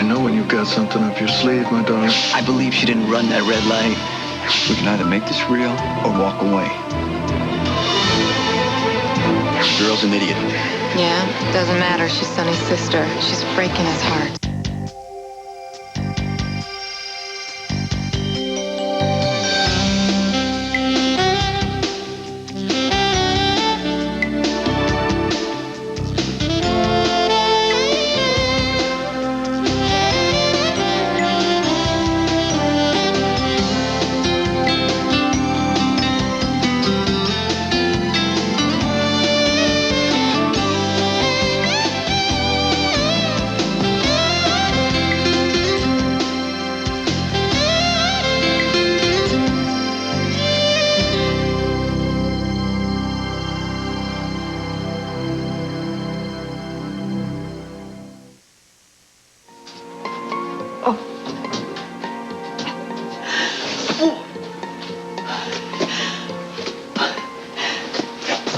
know when you've got something up your sleeve, my darling. I believe she didn't run that red light. We can either make this real or walk away. The girl's an idiot. Yeah, doesn't matter. She's Sonny's sister. She's breaking his heart.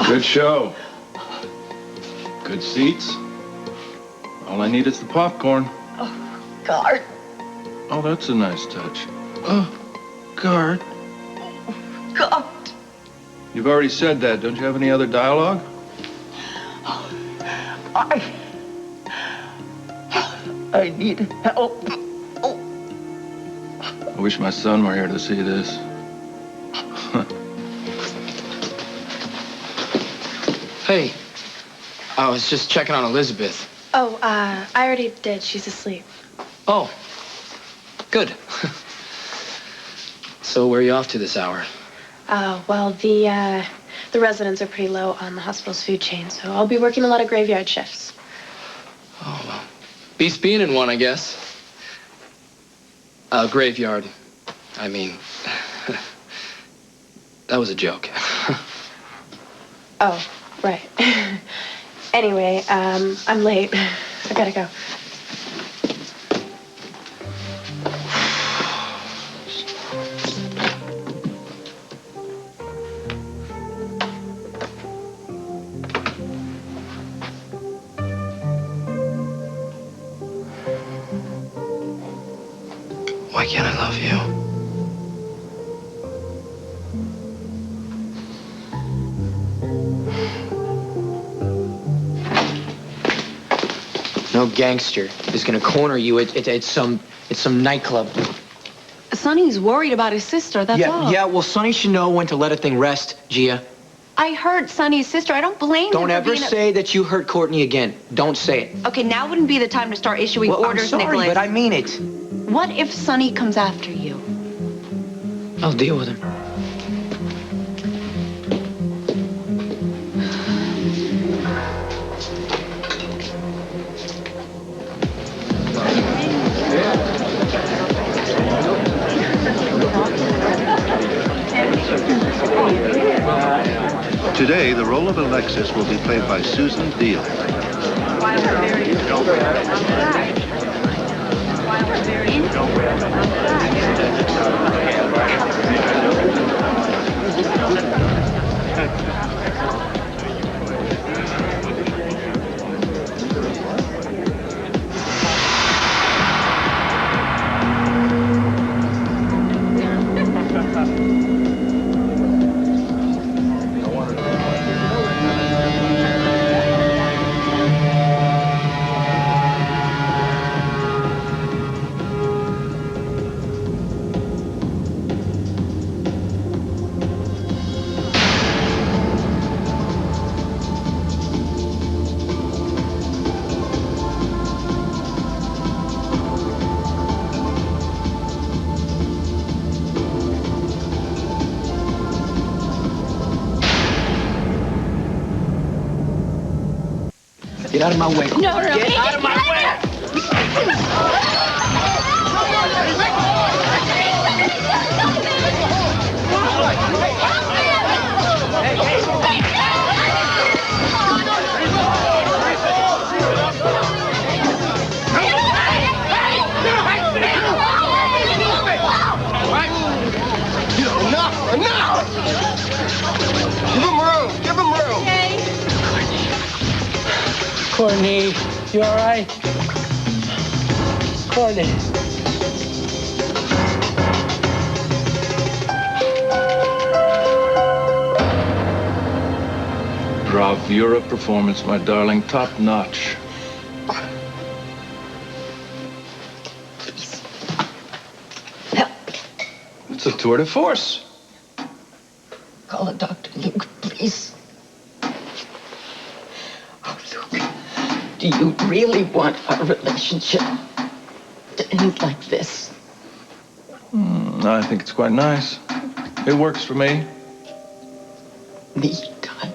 Good show. Good seats. All I need is the popcorn. Oh, God. Oh, that's a nice touch. Oh, God. God. You've already said that. Don't you have any other dialogue? I need help. I wish my son were here to see this. Hey, I was just checking on Elizabeth. Oh, I already did. She's asleep. Oh, good. So where are you off to this hour? Well, the residents are pretty low on the hospital's food chain, so I'll be working a lot of graveyard shifts. Oh, well, beats being in one, I guess. Graveyard. I mean, that was a joke. Oh, right. Anyway, I'm late. I gotta go. Why can't I love you? No gangster is gonna corner you at some nightclub. Sonny's worried about his sister, that's all. Yeah, well, Sonny should know when to let a thing rest, Gia. I hurt Sonny's sister. I don't blame him. Don't for ever being say that you hurt Courtney again. Don't say it. Okay, now wouldn't be the time to start issuing Well, orders, I'm sorry, Nicholas. but I mean it. What if Sonny comes after you? I'll deal with him. Today, the role of Alexis will be played by Susan Deal. Get out of my way. No. Get out of my way! Enough! Give him room! Give him room! Courtney, you all right? Morning. Bravura performance, my darling. Top notch. Please. Help. It's a tour de force. Call a doctor, Luke, please. Oh, Luke. Do you really want our relationship to end like this? I think it's quite nice. It works for me. Me dying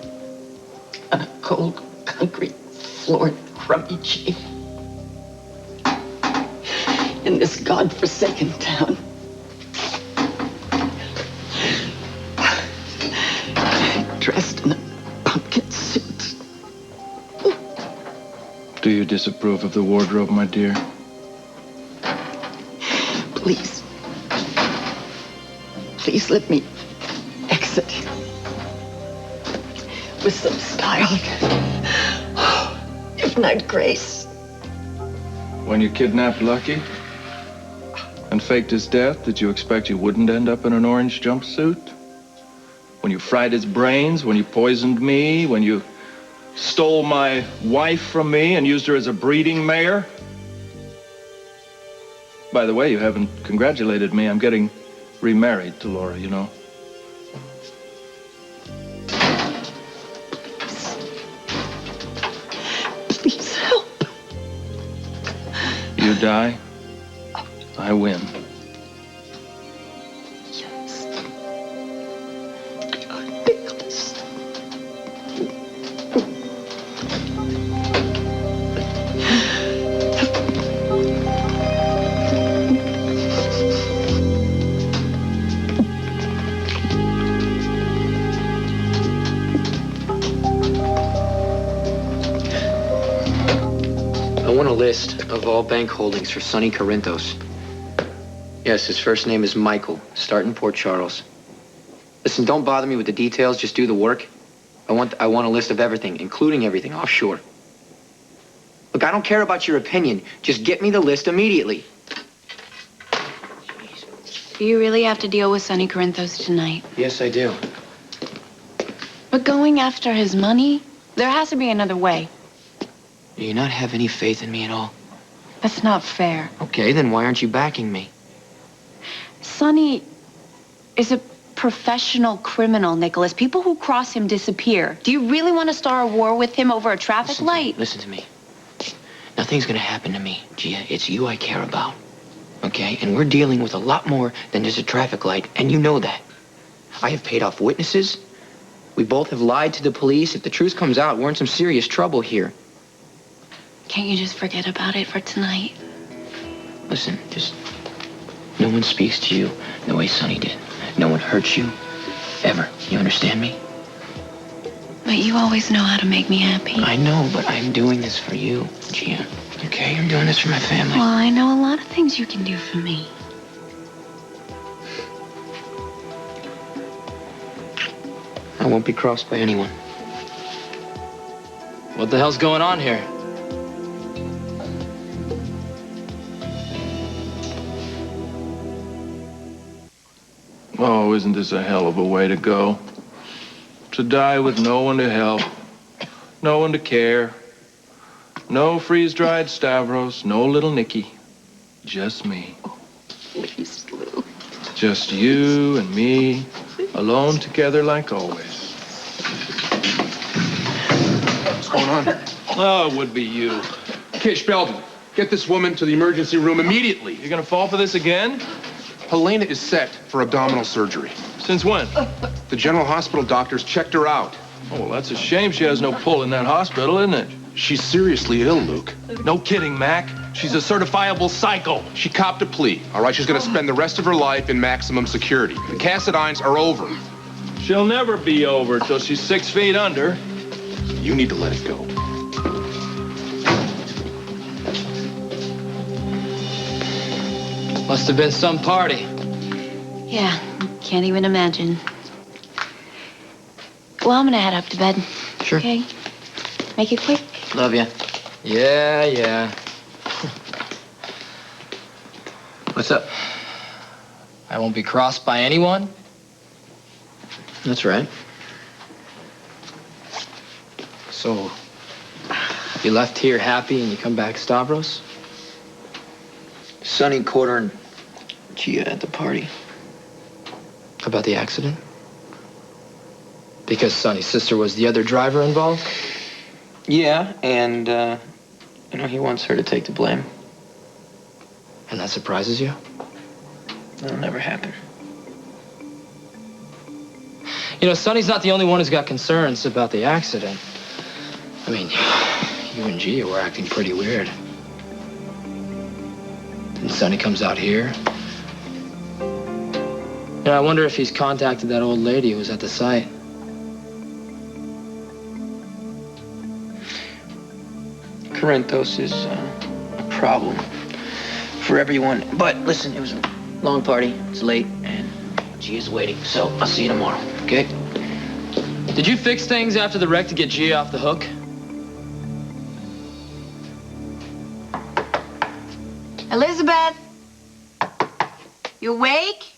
on a cold, concrete floor in crummy jail. In this godforsaken town. Dressed in a pumpkin suit. Do you disapprove of the wardrobe, my dear? Please. Please let me exit here. With some style. If not grace. When you kidnapped Lucky and faked his death, did you expect you wouldn't end up in an orange jumpsuit? When you fried his brains, when you poisoned me, when you stole my wife from me and used her as a breeding mare? By the way, you haven't congratulated me. I'm getting remarried to Laura, you know. Please help. You die, I win. Yes. You're Nicholas. I want a list of all bank holdings for Sonny Corinthos. Yes, his first name is Michael. Start in Port Charles. Listen, don't bother me with the details. Just do the work. I want a list of everything, including everything offshore. Look, I don't care about your opinion. Just get me the list immediately. Do you really have to deal with Sonny Corinthos tonight? Yes, I do. But going after his money? There has to be another way. Do you not have any faith in me at all? That's not fair. Okay, then why aren't you backing me? Sonny is a professional criminal, Nicholas. People who cross him disappear. Do you really want to start a war with him over a traffic light? Listen to me. Nothing's gonna happen to me, Gia. It's you I care about. Okay? And we're dealing with a lot more than just a traffic light, and you know that. I have paid off witnesses. We both have lied to the police. If the truth comes out, we're in some serious trouble here. Can't you just forget about it for tonight? Listen, just... No one speaks to you the way Sonny did. No one hurts you, ever. You understand me? But you always know how to make me happy. I know, but I'm doing this for you, Gia. Okay? I'm doing this for my family. Well, I know a lot of things you can do for me. I won't be crossed by anyone. What the hell's going on here? Oh, isn't this a hell of a way to go? To die with no one to help, no one to care, no freeze-dried Stavros, no little Nicky, just me. Please, Lou. Just you and me, alone together like always. What's going on? Oh, it would be you. Kish, Belden, get this woman to the emergency room immediately. You're gonna fall for this again? Helena is set for abdominal surgery. Since when? The General Hospital doctors checked her out. Oh, well, that's a shame she has no pull in that hospital, isn't it? She's seriously ill, Luke. No kidding, Mac. She's a certifiable psycho. She copped a plea, all right? She's gonna spend the rest of her life in maximum security. The Cassadines are over. She'll never be over till she's 6 feet under. You need to let it go. Must have been some party. Yeah, can't even imagine. Well, I'm gonna head up to bed. Sure. Okay? Make it quick. Love ya. Yeah. What's up? I won't be crossed by anyone. That's right. So, you left here happy and you come back Stavros? Sonny cornered Gia at the party. About the accident? Because Sonny's sister was the other driver involved? Yeah, and, he wants her to take the blame. And that surprises you? That'll never happen. Sonny's not the only one who's got concerns about the accident. I mean, you and Gia were acting pretty weird. And Sonny comes out here. I wonder if he's contacted that old lady who was at the site. Corinthos is a problem for everyone. But listen, it was a long party. It's late, and Gia's waiting. So I'll see you tomorrow, okay? Did you fix things after the wreck to get Gia off the hook? Elizabeth? You awake?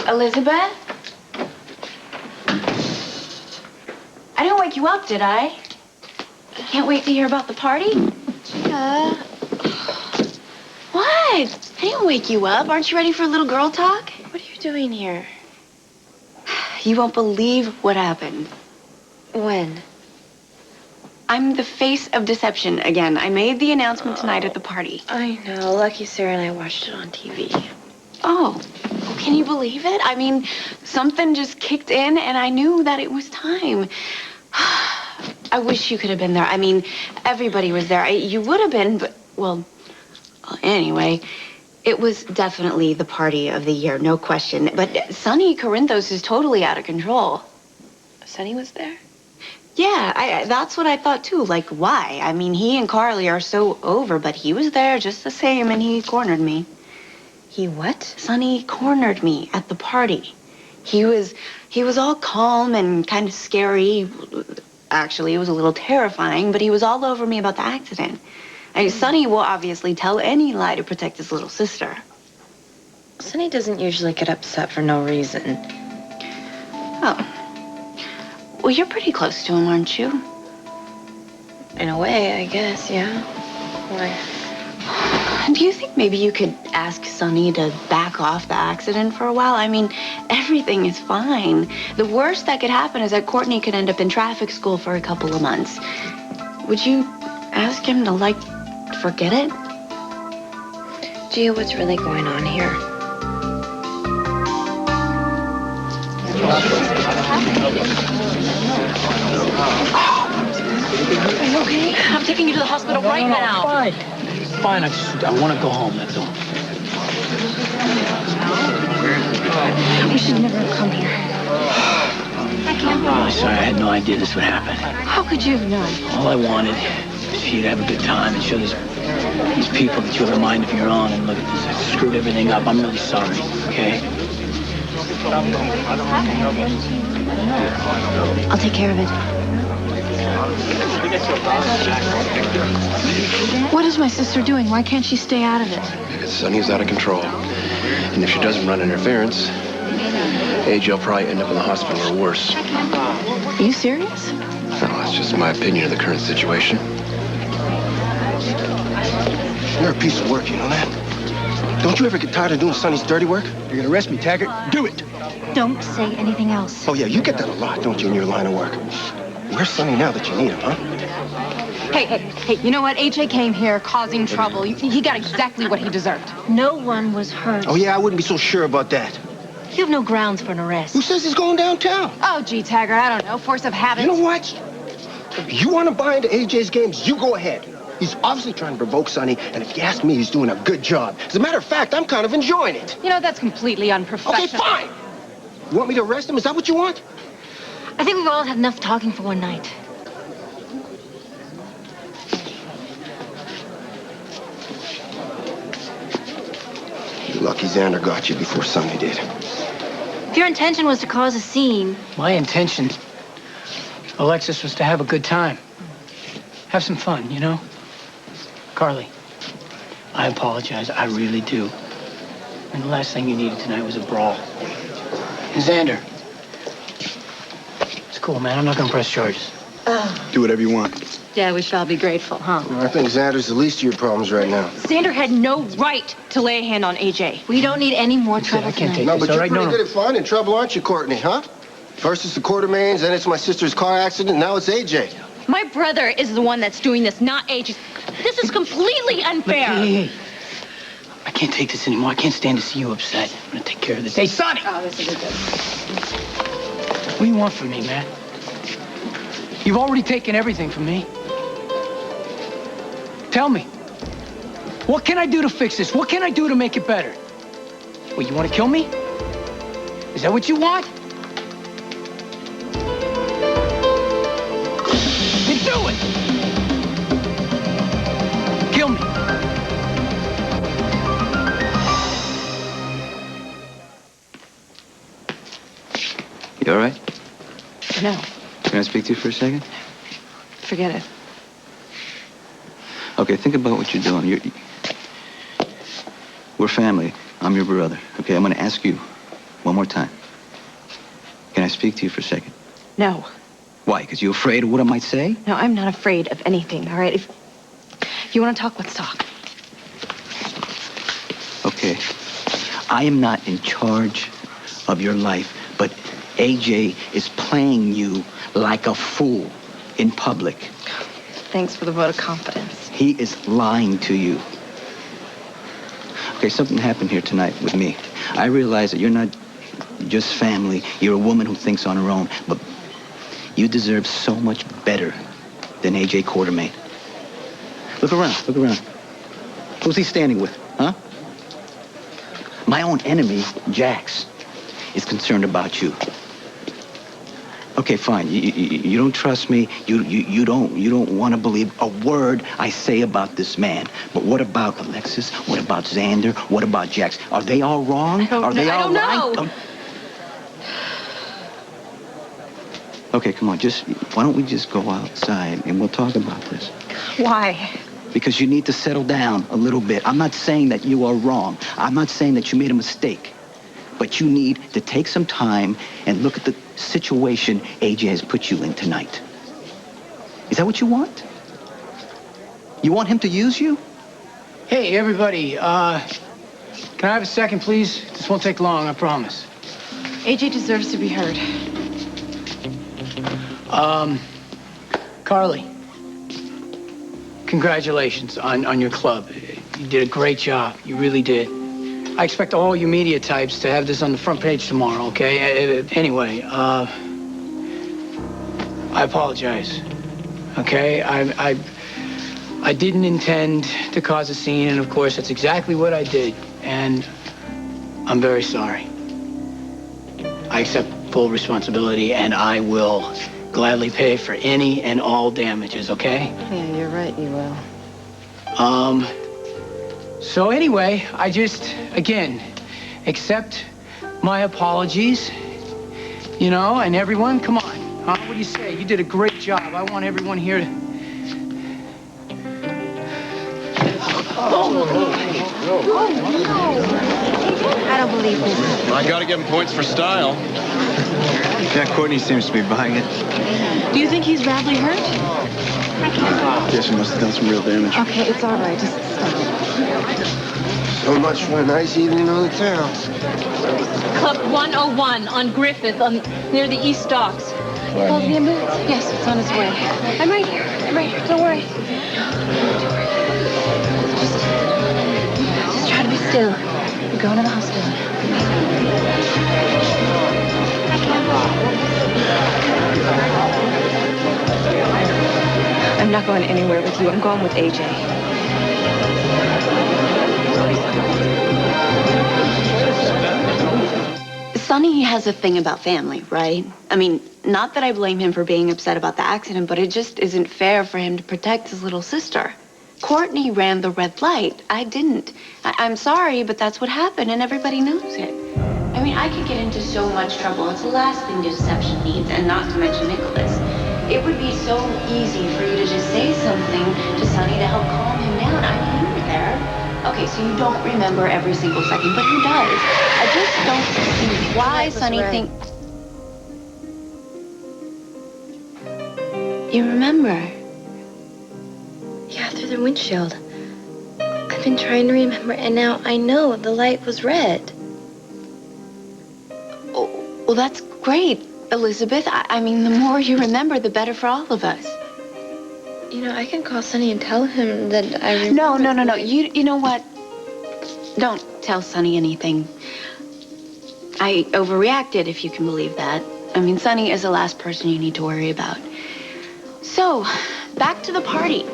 Elizabeth? I didn't wake you up, did I? Can't wait to hear about the party? Yeah. What? I didn't wake you up. Aren't you ready for a little girl talk? What are you doing here? You won't believe what happened. When? I'm the face of deception again. I made the announcement tonight at the party. I know. Lucky Sarah and I watched it on TV. Oh, can you believe it? I mean, something just kicked in and I knew that it was time. I wish you could have been there. I mean, everybody was there. You would have been, but, well, anyway, it was definitely the party of the year, no question. But Sonny Corinthos is totally out of control. Sonny was there? Yeah, that's what I thought too. Like, why? I mean, he and Carly are so over, but he was there just the same and he cornered me. He what? Sonny cornered me at the party. He was all calm and kind of scary. Actually, it was a little terrifying, but he was all over me about the accident. Sonny will obviously tell any lie to protect his little sister. Sonny doesn't usually get upset for no reason. Oh. Well, you're pretty close to him, aren't you? In a way, I guess, yeah. Why? Do you think maybe you could ask Sonny to back off the accident for a while? I mean, everything is fine. The worst that could happen is that Courtney could end up in traffic school for a couple of months. Would you ask him to, like, forget it? Gia, what's really going on here? Are you okay? I'm taking you to the hospital right now. Fine. Fine, I want to go home, that's all. We should never have come here. I can't believe it. Sorry, I had no idea this would happen. How could you have known? All I wanted was for you to have a good time and show these people that you have a mind of your own. And look at this, I screwed everything up. I'm really sorry, okay? I'll take care of it. What is my sister doing? Why can't she stay out of it? Because Sonny's out of control. And if she doesn't run interference, AJ will probably end up in the hospital or worse. Are you serious? No, that's just my opinion of the current situation. You're a piece of work, you know that? Don't you ever get tired of doing Sonny's dirty work? You're gonna arrest me, Taggart? Do it! Don't say anything else. Oh, yeah, you get that a lot, don't you, in your line of work? Where's Sonny now that you need him, huh? Hey, you know what? AJ came here causing trouble. He got exactly what he deserved. No one was hurt. Oh, yeah, I wouldn't be so sure about that. You have no grounds for an arrest. Who says he's going downtown? Oh, gee, Taggart, I don't know. Force of habit. You know what? If you want to buy into AJ's games, you go ahead. He's obviously trying to provoke Sonny, and if you ask me, he's doing a good job. As a matter of fact, I'm kind of enjoying it. You know, that's completely unprofessional. Okay, fine. You want me to arrest him? Is that what you want? I think we've all had enough talking for one night. You're lucky Xander got you before Sonny did. If your intention was to cause a scene... My intention, Alexis, was to have a good time. Have some fun, you know? Carly, I apologize. I really do. And the last thing you needed tonight was a brawl. And Xander. It's cool, man. I'm not gonna press charges. Do whatever you want. Yeah, we should all be grateful, huh? I think Xander's the least of your problems right now. Xander had no right to lay a hand on AJ. We don't need any more trouble I can't take No, this, but all you're right? pretty No, good at finding trouble, aren't you, Courtney, huh? First it's the Quartermains, then it's my sister's car accident, now it's AJ. My brother is the one that's doing this, not AJ. This is completely unfair. Hey. I can't take this anymore. I can't stand to see you upset. I'm gonna take care of this. Hey, Sonny! Oh, this is good. What do you want from me, man? You've already taken everything from me. Tell me. What can I do to fix this? What can I do to make it better? What, you want to kill me? Is that what you want? Then do it! Kill me. You all right? No, Can I speak to you for a second? forget it. Okay, think about what you're doing. We're family. I'm your brother. Okay, I'm going to ask you one more time. Can I speak to you for a second? No, Why? Because you're afraid of what I might say? no, I'm not afraid of anything, all right? If you want to talk, let's talk. Okay. I am not in charge of your life, but AJ is playing you like a fool in public. Thanks for the vote of confidence. He is lying to you. Okay, something happened here tonight with me. I realize that you're not just family. You're a woman who thinks on her own, but you deserve so much better than AJ Quartermain. Look around, look around. Who's he standing with, huh? My own enemy, Jax, is concerned about you. Okay, fine. You don't trust me. You don't want to believe a word I say about this man. But what about Alexis? What about Xander? What about Jax? Are they all wrong? Are they all right? know. Okay, come on. Why don't we just go outside and we'll talk about this? Why? Because you need to settle down a little bit. I'm not saying that you are wrong. I'm not saying that you made a mistake. But you need to take some time and look at the situation AJ has put you in tonight. Is that what you want? You want him to use you? Hey, everybody, can I have a second, please? This won't take long, I promise. AJ deserves to be heard. Carly, congratulations on your club. You did a great job. You really did. I expect all you media types to have this on the front page tomorrow, okay? Anyway, I apologize, okay? I didn't intend to cause a scene, and of course, that's exactly what I did, and I'm very sorry. I accept full responsibility, and I will gladly pay for any and all damages, okay? Yeah, you're right, you will. So anyway, I just, again, accept my apologies, you know, and everyone, come on. Huh? What do you say? You did a great job. I want everyone here to... I don't believe this. I gotta give him points for style. Yeah, Courtney seems to be buying it. Do you think he's badly hurt? Yes, he must have done some real damage. Okay, it's all right. Just stop. So much for a nice evening on the town. Club 101 on Griffith, near the East Docks. Call the ambulance? Yes, it's on its way. I'm right here. I'm right here. Don't worry. Just try to be still. We're going to the hospital. I'm not going anywhere with you. I'm going with AJ. Sonny has a thing about family, right? I mean, not that I blame him for being upset about the accident, but it just isn't fair for him to protect his little sister. Courtney ran the red light. I didn't. I'm sorry, but that's what happened, and everybody knows it. I mean, I could get into so much trouble. It's the last thing deception needs, and not to mention Nicholas. It would be so easy for you to just say something to Sonny to help calm him down. I mean, you were there. Okay, so you don't remember every single second, but who does? I just don't see why Sonny thinks... You remember? Yeah, through the windshield. I've been trying to remember, and now I know the light was red. Oh, well, that's great, Elizabeth. I mean, the more you remember, the better for all of us. You know, I can call Sonny and tell him that I remember. No. You know what? Don't tell Sonny anything. I overreacted, if you can believe that. I mean, Sonny is the last person you need to worry about. So, back to the party.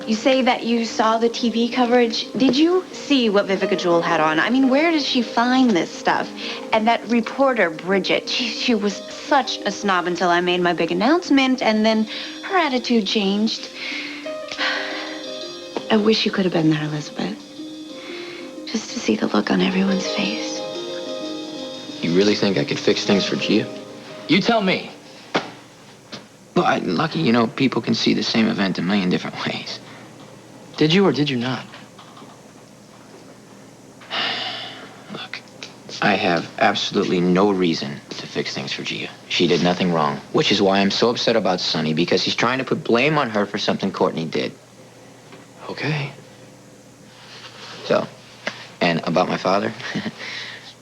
You say that you saw the TV coverage. Did you see what Vivica Jewell had on? I mean, where does she find this stuff? And that reporter, Bridget, she was such a snob until I made my big announcement, and then her attitude changed. I wish you could have been there, Elizabeth. Just to see the look on everyone's face. You really think I could fix things for Gia? You tell me. Well, Lucky, you know, people can see the same event a million different ways. Did you or did you not? Look, I have absolutely no reason to fix things for Gia. She did nothing wrong, which is why I'm so upset about Sonny, because he's trying to put blame on her for something Courtney did. Okay. So, and about my father,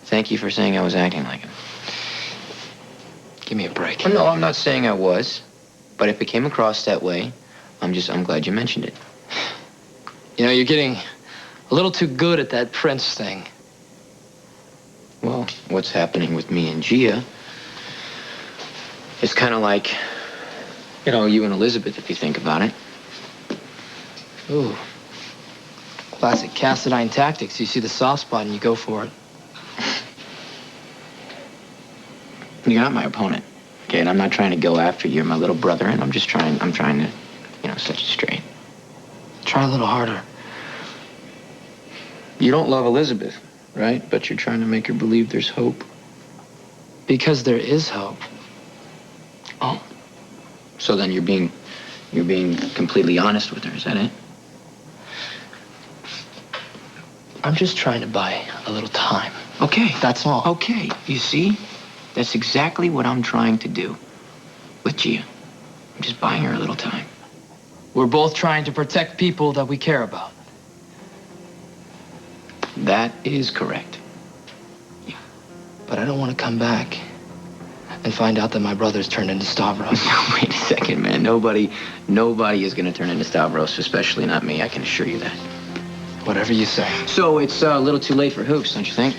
thank you for saying I was acting like him. Give me a break. Well, no, I'm not saying I was. But if it came across that way, I'm glad you mentioned it. You know, you're getting a little too good at that Prince thing. Well, what's happening with me and Gia is kind of like, you know, you and Elizabeth, if you think about it. Ooh. Classic Cassadine tactics. You see the soft spot and you go for it. You're not my opponent. Okay, and I'm not trying to go after you. You're my little brother, and I'm trying to, you know, set you straight. Try a little harder. You don't love Elizabeth, right? But you're trying to make her believe there's hope. Because there is hope. Oh. So then you're being completely honest with her, is that it? I'm just trying to buy a little time. Okay. That's all. Okay. You see? That's exactly what I'm trying to do with Gia. I'm just buying her a little time. We're both trying to protect people that we care about. That is correct. Yeah. But I don't want to come back and find out that my brother's turned into Stavros. Wait a second, man. Nobody is going to turn into Stavros, especially not me. I can assure you that. Whatever you say. So it's a little too late for hoops, don't you think?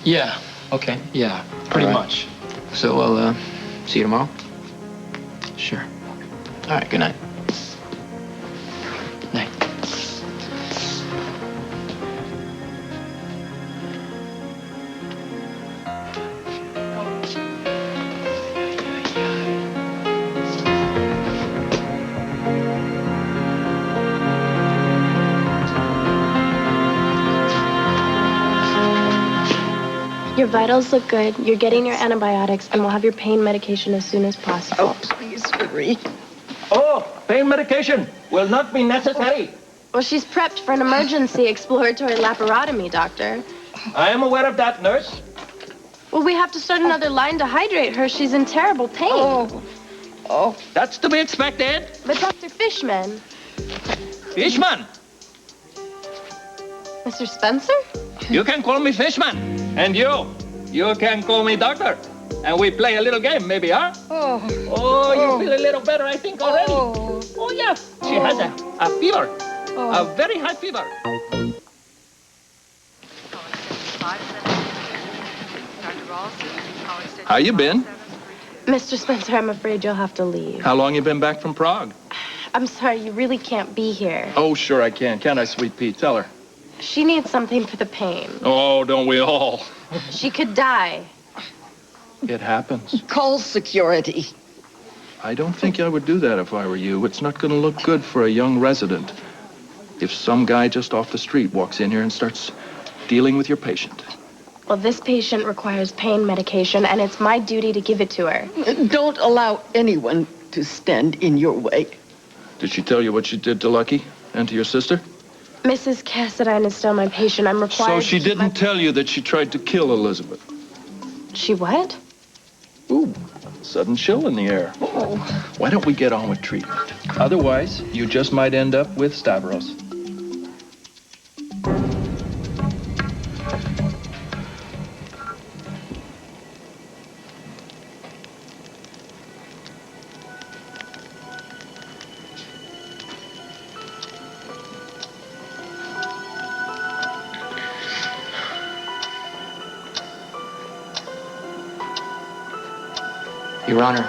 Yeah. Okay. Yeah, pretty much. So I'll see you tomorrow? Sure. All right, good night. Night. Your vitals look good. You're getting your antibiotics, and we'll have your pain medication as soon as possible. Oh, please hurry. Oh, pain medication will not be necessary. Well, she's prepped for an emergency exploratory laparotomy, Doctor. I am aware of that, nurse. Well, we have to start another line to hydrate her. She's in terrible pain. Oh, that's to be expected. But Dr. Fishman. Fishman. Mr. Spencer? You can call me Fishman. And you can call me Doctor. And we play a little game, maybe, huh? Oh, you feel a little better, I think, already. Oh yeah. She has a fever. A very high fever. How you been? Mr. Spencer, I'm afraid you'll have to leave. How long you been back from Prague? I'm sorry, you really can't be here. Oh, sure I can. Can't I, Sweet Pea? Tell her. She needs something for the pain. Oh, don't we all? She could die. It happens. Call security. I don't think I would do that if I were you. It's not going to look good for a young resident if some guy just off the street walks in here and starts dealing with your patient. Well, this patient requires pain medication, and it's my duty to give it to her. Don't allow anyone to stand in your way. Did she tell you what she did to Lucky and to your sister? Mrs. Cassadine is still my patient. I'm required So she to keep didn't tell you that she tried to kill Elizabeth? She what? Ooh, sudden chill in the air. Oh. Why don't we get on with treatment? Otherwise, you just might end up with Stavros. Your Honor,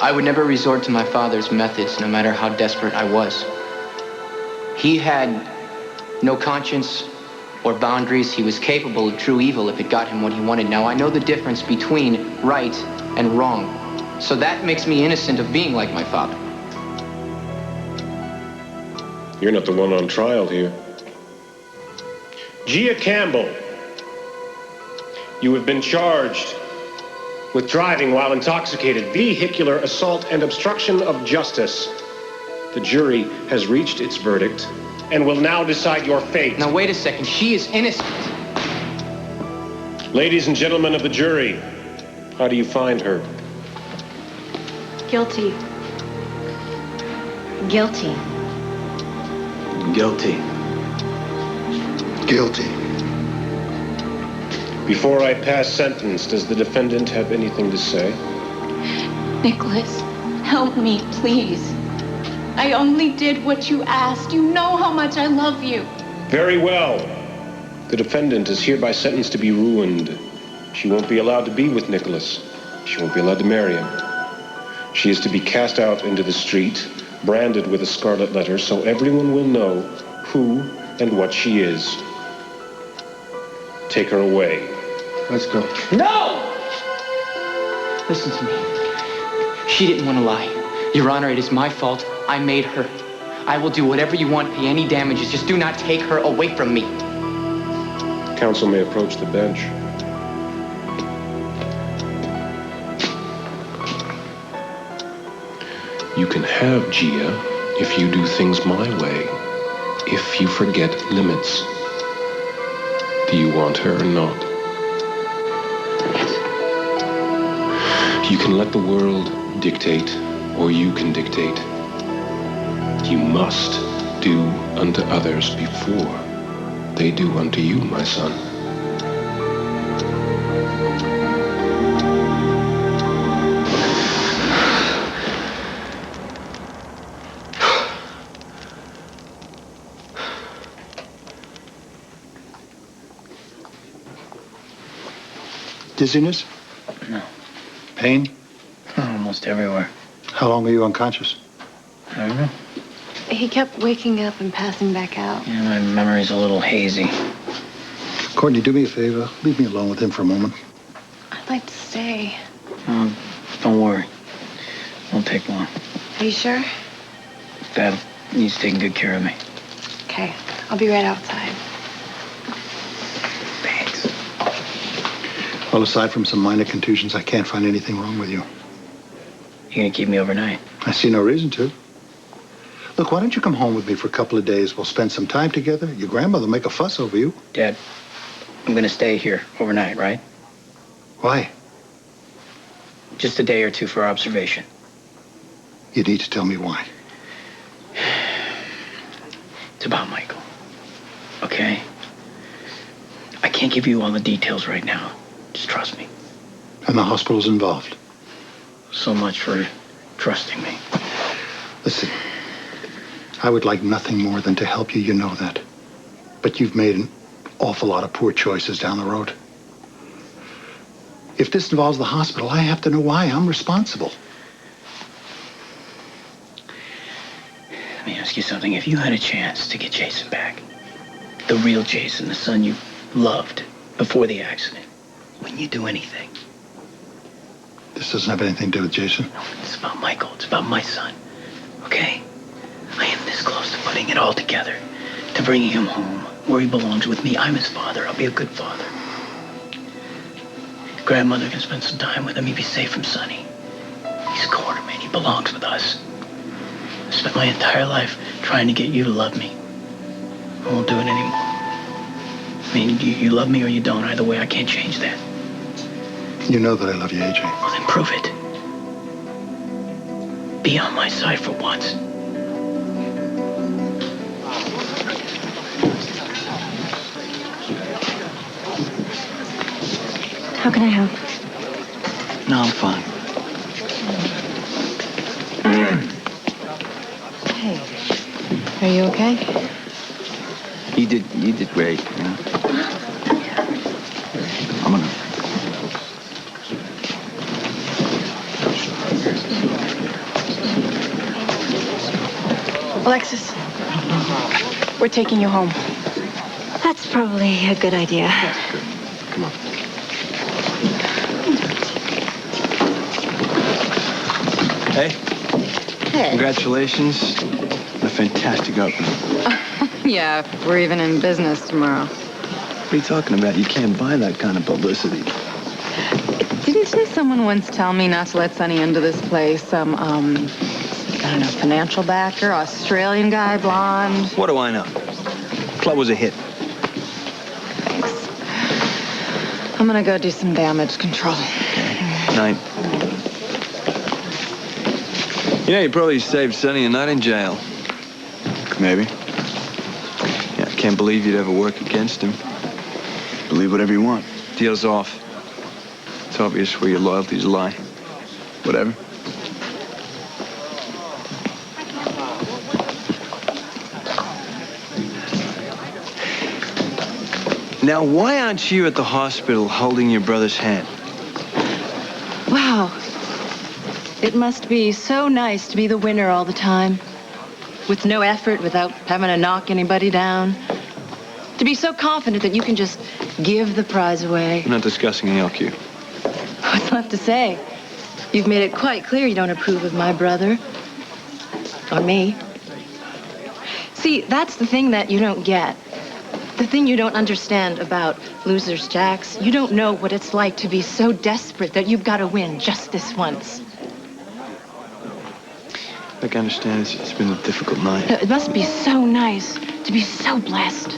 I would never resort to my father's methods, no matter how desperate I was. He had no conscience or boundaries. He was capable of true evil if it got him what he wanted. Now, I know the difference between right and wrong, so that makes me innocent of being like my father. You're not the one on trial here. Gia Campbell, you have been charged with driving while intoxicated, vehicular assault, and obstruction of justice. The jury has reached its verdict and will now decide your fate. Now, wait a second. She is innocent. Ladies and gentlemen of the jury, how do you find her? Guilty. Guilty. Guilty. Guilty. Before I pass sentence, does the defendant have anything to say? Nicholas, help me, please. I only did what you asked. You know how much I love you. Very well. The defendant is hereby sentenced to be ruined. She won't be allowed to be with Nicholas. She won't be allowed to marry him. She is to be cast out into the street, branded with a scarlet letter, so everyone will know who and what she is. Take her away. Let's go. No! Listen to me. She didn't want to lie. Your Honor, it is my fault. I made her. I will do whatever you want, pay any damages. Just do not take her away from me. Counsel may approach the bench. You can have Gia if you do things my way. If you forget limits. Do you want her or not? You can let the world dictate, or you can dictate. You must do unto others before they do unto you, my son. Dizziness? No. Pain? Almost everywhere. How long were you unconscious? I don't know. He kept waking up and passing back out. Yeah, my memory's a little hazy. Courtney, do me a favor. Leave me alone with him for a moment. I'd like to stay. Don't worry. Won't take long. Are you sure? Dad needs taking good care of me. Okay, I'll be right outside. Thanks. Well, aside from some minor contusions, I can't find anything wrong with you. You gonna keep me overnight? I see no reason to. Look, why don't you come home with me for a couple of days? We'll spend some time together. Your grandmother will make a fuss over you. Dad, I'm gonna stay here overnight, right? Why? Just a day or two for observation. You need to tell me why. It's about Michael. Okay? I can't give you all the details right now. Just trust me. And the hospital's involved. So much for trusting me. Listen, I would like nothing more than to help you. You know that. But you've made an awful lot of poor choices down the road. If this involves the hospital, I have to know why. I'm responsible. Let me ask you something. If you had a chance to get Jason back, the real Jason, the son you loved before the accident, wouldn't you do anything? This doesn't have anything to do with Jason. No, it's about Michael. It's about my son. Okay? I am this close to putting it all together, to bringing him home where he belongs with me. I'm his father. I'll be a good father. Grandmother can spend some time with him. He'll be safe from Sonny. He's a quarterman. He belongs with us. spent my entire life trying to get you to love me. I won't do it anymore. I mean, you love me or you don't. Either way, I can't change that. You know that I love you, AJ. Well, then prove it. Be on my side for once. How can I help? No, I'm fine. Hey. Are you okay? You did great, you know. I'm gonna... Alexis, we're taking you home. That's probably a good idea. Come on. Hey. Hey. Congratulations. A fantastic opening. Yeah, we're even in business tomorrow. What are you talking about? You can't buy that kind of publicity. Didn't someone once tell me not to let Sonny into this place? Some, I don't know, financial backer, Australian guy, blonde. What do I know? Club was a hit. Thanks. I'm gonna go do some damage control. Night. You know, you probably saved Sonny a night in jail. Maybe. Yeah, I can't believe you'd ever work against him. Believe whatever you want. Deal's off. It's obvious where your loyalties lie. Whatever. Now, why aren't you at the hospital holding your brother's hand? Wow. It must be so nice to be the winner all the time. With no effort, without having to knock anybody down. To be so confident that you can just give the prize away. I'm not discussing LQ. What's left to say? You've made it quite clear you don't approve of my brother. Or me. See, that's the thing that you don't get. The thing you don't understand about losers, Jax. You don't know what it's like to be so desperate that you've got to win just this once. I can understand it's been a difficult night. It must be so nice to be so blessed.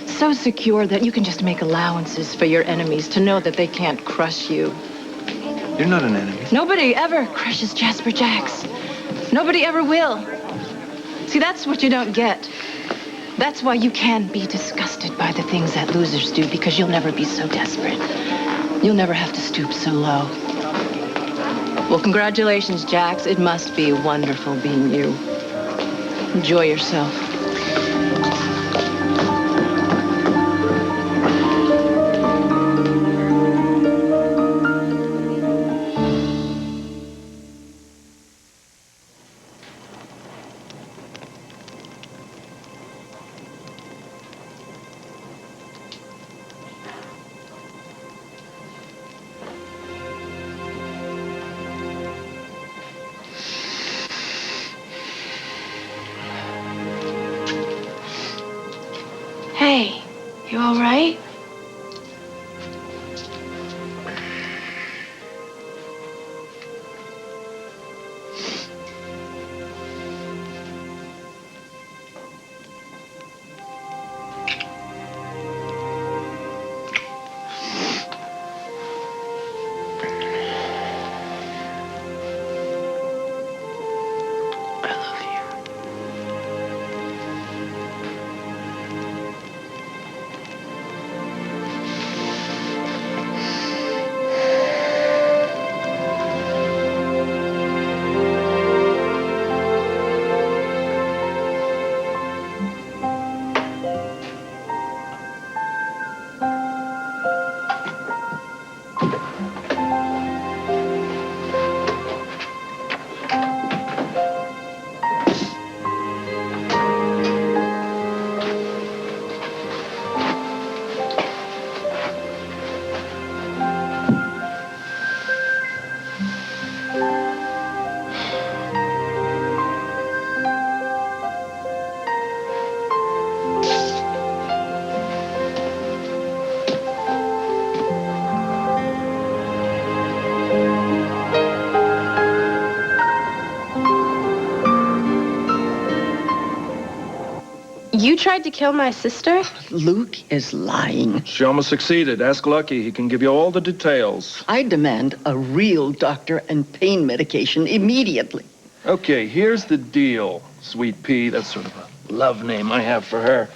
So secure that you can just make allowances for your enemies to know that they can't crush you. You're not an enemy. Nobody ever crushes Jasper Jax. Nobody ever will. See, that's what you don't get. That's why you can be disgusted by the things that losers do, because you'll never be so desperate. You'll never have to stoop so low. Well, congratulations, Jax. It must be wonderful being you. Enjoy yourself. Hey, you all right? You tried to kill my sister? Luke is lying. She almost succeeded. Ask Lucky. He can give you all the details. I demand a real doctor and pain medication immediately. Okay, here's the deal, Sweet Pea. That's sort of a love name I have for her.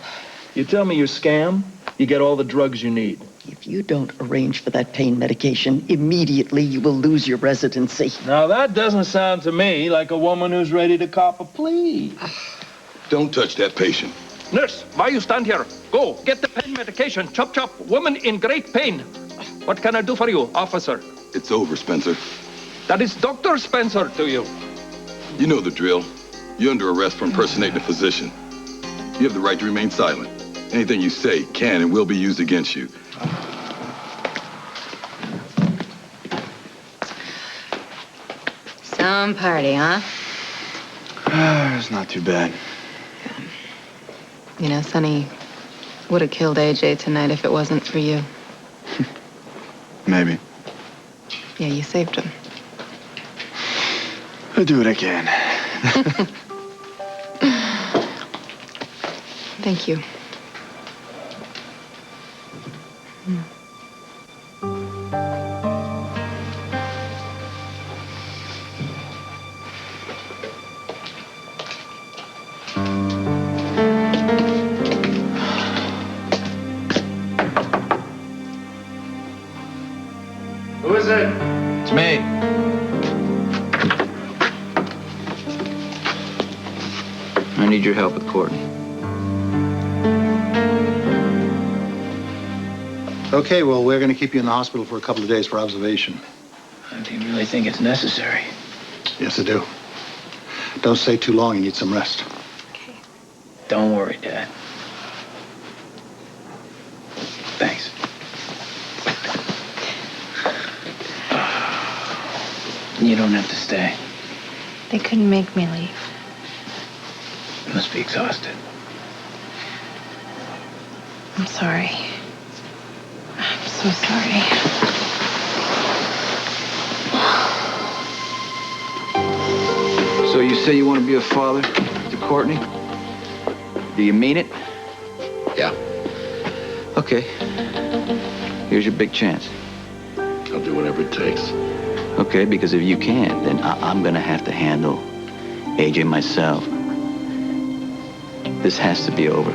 You tell me your scam, you get all the drugs you need. If you don't arrange for that pain medication, immediately you will lose your residency. Now, that doesn't sound to me like a woman who's ready to cop a plea. Don't touch that patient. Nurse, why you stand here? Go, get the pain medication. Chop, chop. Woman in great pain. What can I do for you, officer? It's over, Spencer. That is Dr. Spencer to you. You know the drill. You're under arrest for impersonating a physician. You have the right to remain silent. Anything you say can and will be used against you. Some party, huh? It's not too bad. You know, Sonny would have killed AJ tonight if it wasn't for you. Maybe. Yeah, you saved him. I'll do what I can. Thank you. Who is it? It's me. I need your help with Courtney. Okay, well, we're going to keep you in the hospital for a couple of days for observation. Do you really think it's necessary? Yes, I do. Don't stay too long. You need some rest. Don't worry, Dad. Thanks. You don't have to stay. They couldn't make me leave. You must be exhausted. I'm sorry. I'm so sorry. So you say you want to be a father to Courtney? Do you mean it? Yeah. Okay. Here's your big chance. I'll do whatever it takes. Okay, because if you can't, then I'm going to have to handle AJ myself. This has to be over.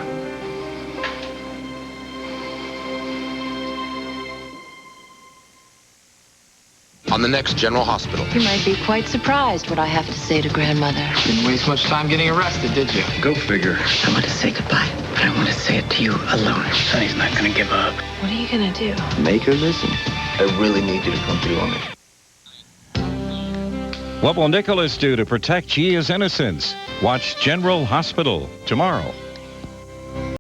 On the next General Hospital. You might be quite surprised what I have to say to Grandmother. Didn't waste much time getting arrested, did you? Go figure. I want to say goodbye, but I want to say it to you alone. Sonny's not going to give up. What are you gonna do? Make her listen. I really need you to come through on this. What will Nicholas do to protect Gia's innocence? Watch General Hospital tomorrow.